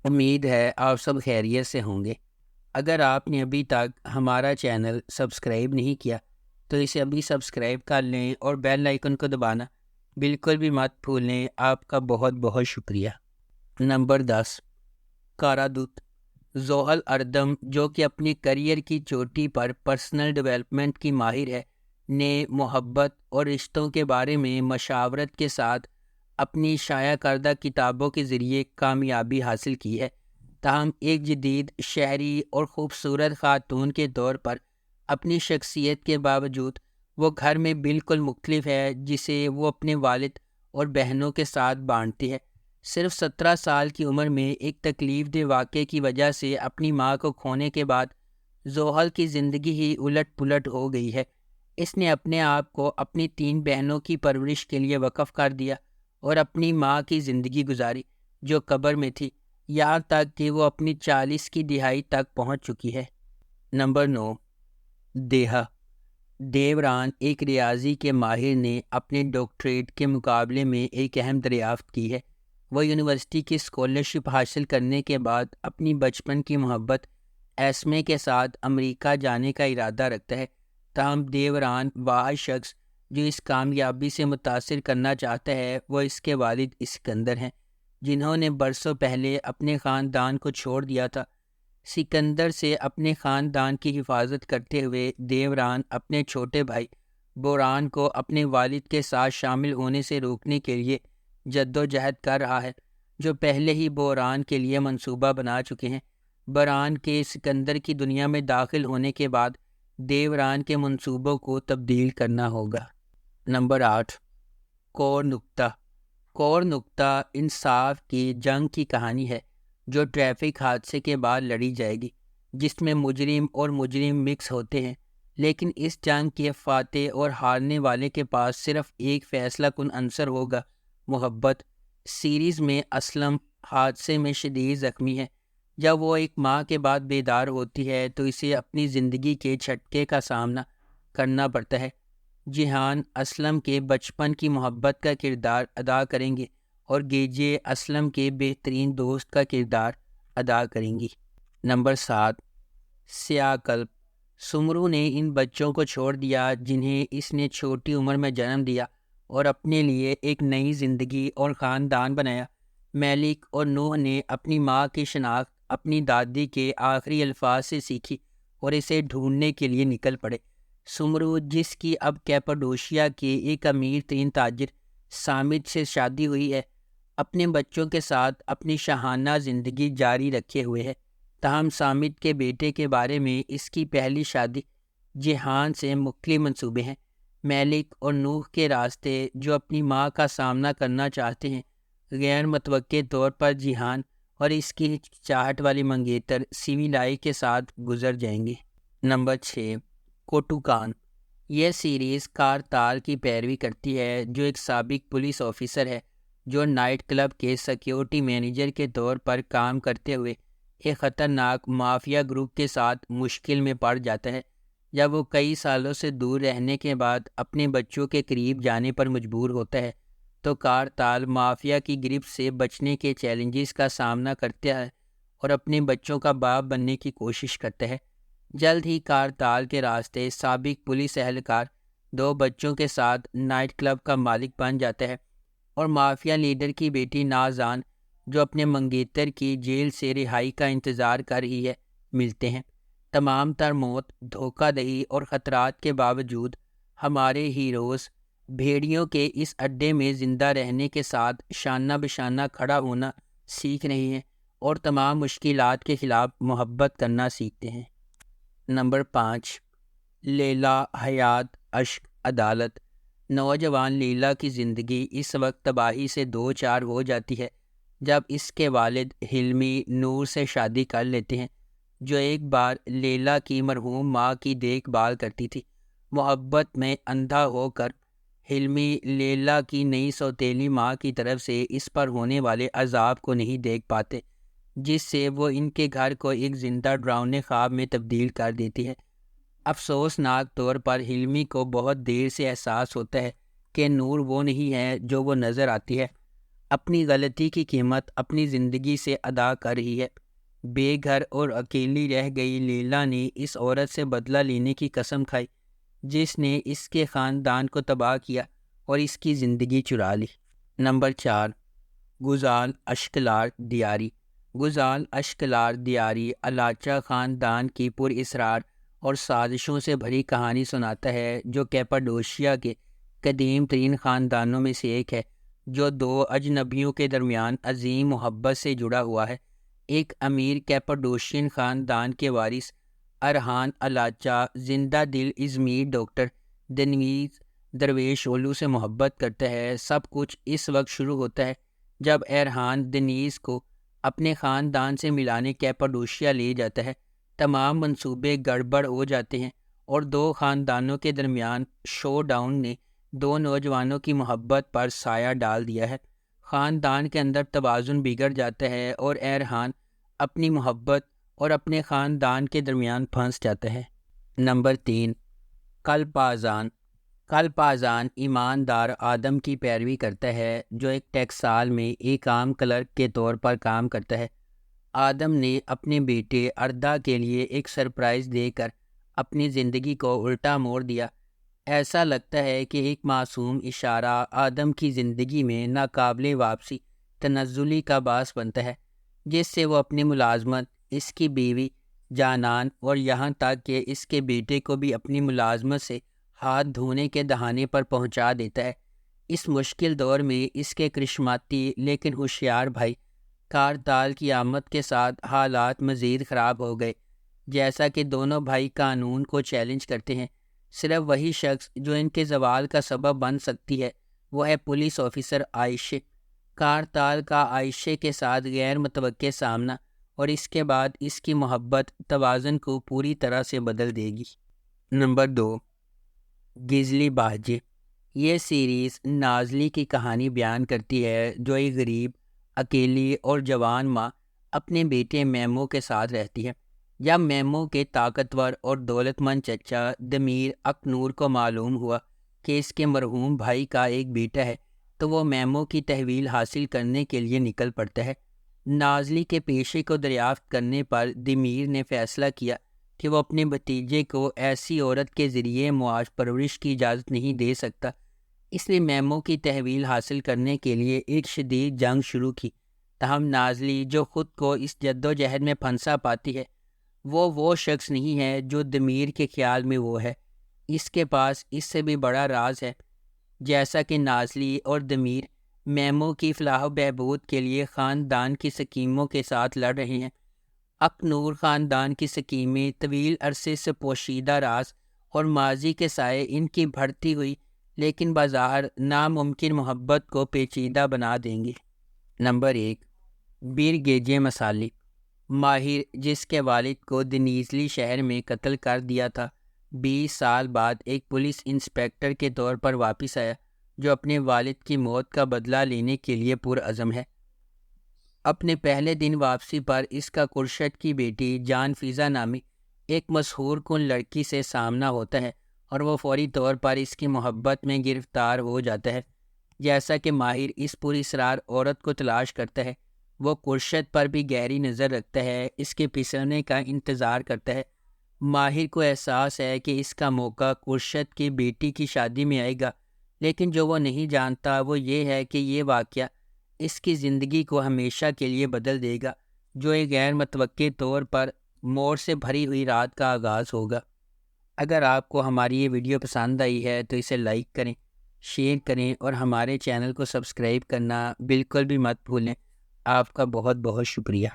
امید ہے آپ سب خیریت سے ہوں گے۔ اگر آپ نے ابھی تک ہمارا چینل سبسکرائب نہیں کیا تو اسے ابھی سبسکرائب کر لیں اور بیل آئیکن کو دبانا بالکل بھی مت بھولیں۔ آپ کا بہت بہت شکریہ۔ نمبر 10، کارا دت۔ زحل اردم، جو کہ اپنی کریئر کی چوٹی پر پرسنل ڈیولپمنٹ کی ماہر ہے، نے محبت اور رشتوں کے بارے میں مشاورت کے ساتھ اپنی شائع کردہ کتابوں کے ذریعے کامیابی حاصل کی ہے۔ تاہم ایک جدید شہری اور خوبصورت خاتون کے طور پر اپنی شخصیت کے باوجود وہ گھر میں بالکل مختلف ہے، جسے وہ اپنے والد اور بہنوں کے ساتھ بانٹتی ہے۔ صرف 17 سال کی عمر میں ایک تکلیف دہ واقعے کی وجہ سے اپنی ماں کو کھونے کے بعد زحل کی زندگی ہی الٹ پلٹ ہو گئی ہے۔ اس نے اپنے آپ کو اپنی 3 بہنوں کی پرورش کے لیے وقف کر دیا اور اپنی ماں کی زندگی گزاری جو قبر میں تھی، یہاں تک کہ وہ اپنی 40 کی دہائی تک پہنچ چکی ہے۔ نمبر 9، دیہا۔ دیوران، ایک ریاضی کے ماہر نے اپنے ڈاکٹریٹ کے مقابلے میں ایک اہم دریافت کی ہے۔ وہ یونیورسٹی کی اسکالرشپ حاصل کرنے کے بعد اپنی بچپن کی محبت ایسمے کے ساتھ امریکہ جانے کا ارادہ رکھتا ہے۔ تاہم دیوران واحد شخص جو اس کامیابی سے متاثر کرنا چاہتا ہے وہ اس کے والد اسکندر ہیں، جنہوں نے برسوں پہلے اپنے خاندان کو چھوڑ دیا تھا۔ سکندر سے اپنے خاندان کی حفاظت کرتے ہوئے دیوران اپنے چھوٹے بھائی بوران کو اپنے والد کے ساتھ شامل ہونے سے روکنے کے لیے جدوجہد کر رہا ہے، جو پہلے ہی بوران کے لیے منصوبہ بنا چکے ہیں۔ بوران کے سکندر کی دنیا میں داخل ہونے کے بعد دیوران کے منصوبوں کو تبدیل کرنا ہوگا۔ نمبر 8، کور نکتہ۔ کور نکتہ انصاف کی جنگ کی کہانی ہے جو ٹریفک حادثے کے بعد لڑی جائے گی، جس میں مجرم اور مجرم مکس ہوتے ہیں، لیکن اس جنگ کے فاتح اور ہارنے والے کے پاس صرف ایک فیصلہ کن عنصر ہوگا: محبت۔ سیریز میں اسلم حادثے میں شدید زخمی ہے۔ جب وہ ایک ماہ کے بعد بیدار ہوتی ہے تو اسے اپنی زندگی کے جھٹکے کا سامنا کرنا پڑتا ہے۔ جیہان اسلم کے بچپن کی محبت کا کردار ادا کریں گے اور گیجے اسلم کے بہترین دوست کا کردار ادا کریں گی۔ نمبر 7، سیاہ قلب۔ سمرو نے ان بچوں کو چھوڑ دیا جنہیں اس نے چھوٹی عمر میں جنم دیا اور اپنے لیے ایک نئی زندگی اور خاندان بنایا۔ میلک اور نوح نے اپنی ماں کی شناخت اپنی دادی کے آخری الفاظ سے سیکھی اور اسے ڈھونڈنے کے لیے نکل پڑے۔ سمرو، جس کی اب کیپاڈوشیا کے ایک امیر ترین تاجر سامد سے شادی ہوئی ہے، اپنے بچوں کے ساتھ اپنی شاہانہ زندگی جاری رکھے ہوئے ہے۔ تاہم سامد کے بیٹے کے بارے میں اس کی پہلی شادی جیہان سے مختلف منصوبے ہیں۔ میلک اور نوح کے راستے جو اپنی ماں کا سامنا کرنا چاہتے ہیں، غیر متوقع طور پر جیہان اور اس کی چاہت والی منگیتر سیویلائی کے ساتھ گزر جائیں گے۔ نمبر 6، کوٹوکان۔ یہ سیریز کارتال کی پیروی کرتی ہے، جو ایک سابق پولیس آفیسر ہے جو نائٹ کلب کے سیکیورٹی مینیجر کے طور پر کام کرتے ہوئے ایک خطرناک مافیا گروپ کے ساتھ مشکل میں پڑ جاتا ہے۔ جب وہ کئی سالوں سے دور رہنے کے بعد اپنے بچوں کے قریب جانے پر مجبور ہوتا ہے تو کارتال مافیا کی گرفت سے بچنے کے چیلنجز کا سامنا کرتا ہے اور اپنے بچوں کا باپ بننے کی کوشش کرتا ہے۔ جلد ہی کارتال کے راستے سابق پولیس اہلکار 2 بچوں کے ساتھ نائٹ کلب کا مالک بن جاتا ہے اور مافیا لیڈر کی بیٹی نازان، جو اپنے منگیتر کی جیل سے رہائی کا انتظار کر رہی ہے، ملتے ہیں۔ تمام تر موت، دھوکہ دہی اور خطرات کے باوجود ہمارے ہیروز بھیڑیوں کے اس اڈے میں زندہ رہنے کے ساتھ شانہ بشانہ کھڑا ہونا سیکھ رہے ہیں اور تمام مشکلات کے خلاف محبت کرنا سیکھتے ہیں۔ نمبر 5، لیلا، حیات، اشک، عدالت۔ نوجوان لیلا کی زندگی اس وقت تباہی سے دو چار ہو جاتی ہے جب اس کے والد حلمی نور سے شادی کر لیتے ہیں، جو ایک بار لیلا کی مرحوم ماں کی دیکھ بھال کرتی تھی۔ محبت میں اندھا ہو کر حلمی لیلا کی نئی سوتیلی ماں کی طرف سے اس پر ہونے والے عذاب کو نہیں دیکھ پاتے، جس سے وہ ان کے گھر کو ایک زندہ ڈراؤنے خواب میں تبدیل کر دیتی ہے۔ افسوسناک طور پر حلمی کو بہت دیر سے احساس ہوتا ہے کہ نور وہ نہیں ہے جو وہ نظر آتی ہے۔ اپنی غلطی کی قیمت اپنی زندگی سے ادا کر رہی ہے۔ بے گھر اور اکیلی رہ گئی لیلا نے اس عورت سے بدلہ لینے کی قسم کھائی جس نے اس کے خاندان کو تباہ کیا اور اس کی زندگی چرا لی۔ نمبر 4، گزال اشکلار دیاری۔ گزال اشکلار دیاری الاچا خاندان کی پر اسرار اور سازشوں سے بھری کہانی سناتا ہے جو کیپاڈوشیا کے قدیم ترین خاندانوں میں سے ایک ہے، جو دو اجنبیوں کے درمیان عظیم محبت سے جڑا ہوا ہے۔ ایک امیر کیپاڈوشین خاندان کے وارث ارحان الاچا زندہ دل ازمیر ڈاکٹر دنیز درویش اولو سے محبت کرتا ہے۔ سب کچھ اس وقت شروع ہوتا ہے جب ارحان دنیز کو اپنے خاندان سے ملانے کیپاڈوشیا لے جاتا ہے۔ تمام منصوبے گڑبڑ ہو جاتے ہیں اور دو خاندانوں کے درمیان شو ڈاؤن نے دو نوجوانوں کی محبت پر سایہ ڈال دیا ہے۔ خاندان کے اندر توازن بگڑ جاتا ہے اور ارحان اپنی محبت اور اپنے خاندان کے درمیان پھنس جاتا ہے۔ نمبر 3، کلپازان۔ کلپازان ایماندار آدم کی پیروی کرتا ہے جو ایک ٹیکسال میں ایک عام کلرک کے طور پر کام کرتا ہے۔ آدم نے اپنے بیٹے اردا کے لیے ایک سرپرائز دے کر اپنی زندگی کو الٹا موڑ دیا۔ ایسا لگتا ہے کہ ایک معصوم اشارہ آدم کی زندگی میں ناقابل واپسی تنزلی کا باعث بنتا ہے، جس سے وہ اپنی ملازمت، اس کی بیوی جانان اور یہاں تک کہ اس کے بیٹے کو بھی اپنی ملازمت سے ہاتھ دھونے کے دہانے پر پہنچا دیتا ہے۔ اس مشکل دور میں اس کے کرشماتی لیکن ہوشیار بھائی کارتال کی آمد کے ساتھ حالات مزید خراب ہو گئے۔ جیسا کہ دونوں بھائی قانون کو چیلنج کرتے ہیں، صرف وہی شخص جو ان کے زوال کا سبب بن سکتی ہے وہ ہے پولیس آفیسر عائشہ۔ کارتال کا عائشہ کے ساتھ غیر متوقع سامنا اور اس کے بعد اس کی محبت توازن کو پوری طرح سے بدل دے گی۔ نمبر 2، گزلی باہجے۔ یہ سیریز نازلی کی کہانی بیان کرتی ہے جو ایک غریب، اکیلی اور جوان ماں اپنے بیٹے میمو کے ساتھ رہتی ہے۔ جب میمو کے طاقتور اور دولت مند چچا دمیر اکنور کو معلوم ہوا کہ اس کے مرحوم بھائی کا ایک بیٹا ہے تو وہ میمو کی تحویل حاصل کرنے کے لیے نکل پڑتا ہے۔ نازلی کے پیشے کو دریافت کرنے پر دمیر نے فیصلہ کیا کہ وہ اپنے بھتیجے کو ایسی عورت کے ذریعے معاش پرورش کی اجازت نہیں دے سکتا۔ اس نے میمو کی تحویل حاصل کرنے کے لیے ایک شدید جنگ شروع کی۔ تاہم نازلی جو خود کو اس جدوجہد میں پھنسا پاتی ہے، وہ شخص نہیں ہے جو دمیر کے خیال میں وہ ہے۔ اس کے پاس اس سے بھی بڑا راز ہے۔ جیسا کہ نازلی اور دمیر میمو کی فلاح و بہبود کے لیے خاندان کی سکیموں کے ساتھ لڑ رہے ہیں، اکنور خاندان کی سکیمیں طویل عرصے سے پوشیدہ راز اور ماضی کے سائے ان کی بڑھتی ہوئی لیکن بظاہر ناممکن محبت کو پیچیدہ بنا دیں گے۔ نمبر 1، بیرگیجے مسالی۔ ماہر جس کے والد کو دنیزلی شہر میں قتل کر دیا تھا، 20 سال بعد ایک پولیس انسپکٹر کے طور پر واپس آیا جو اپنے والد کی موت کا بدلہ لینے کے لیے پرعزم ہے۔ اپنے پہلے دن واپسی پر اس کا کرشٹ کی بیٹی جان فیزا نامی ایک مسحور کن لڑکی سے سامنا ہوتا ہے اور وہ فوری طور پر اس کی محبت میں گرفتار ہو جاتا ہے۔ جیسا کہ ماہر اس پراسرار عورت کو تلاش کرتا ہے، وہ کرشت پر بھی گہری نظر رکھتا ہے، اس کے پسرنے کا انتظار کرتا ہے۔ ماہر کو احساس ہے کہ اس کا موقع کرشت کی بیٹی کی شادی میں آئے گا، لیکن جو وہ نہیں جانتا وہ یہ ہے کہ یہ واقعہ اس کی زندگی کو ہمیشہ کے لیے بدل دے گا، جو ایک غیر متوقع طور پر موڑ سے بھری ہوئی رات کا آغاز ہوگا۔ اگر آپ کو ہماری یہ ویڈیو پسند آئی ہے تو اسے لائک کریں، شیئر کریں اور ہمارے چینل کو سبسکرائب کرنا بالکل بھی مت بھولیں۔ آپ کا بہت بہت شکریہ۔